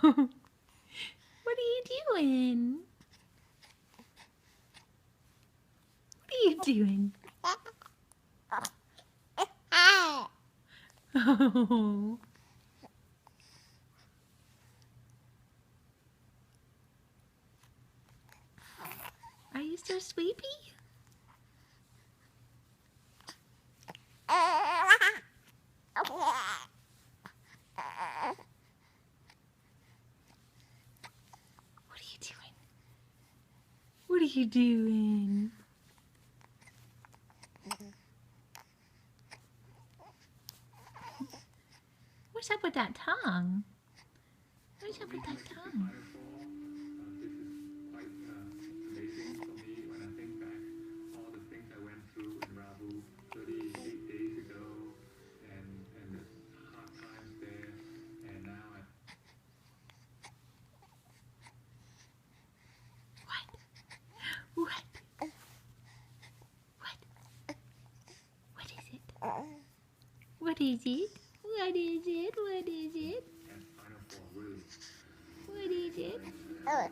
What are you doing? What are you doing? Oh. Are you so sleepy? What are you doing? What are you doing? What's up with that tongue? What's up with that tongue? What? What? What is it? What is it? What is it? What is it? What is it? Huh?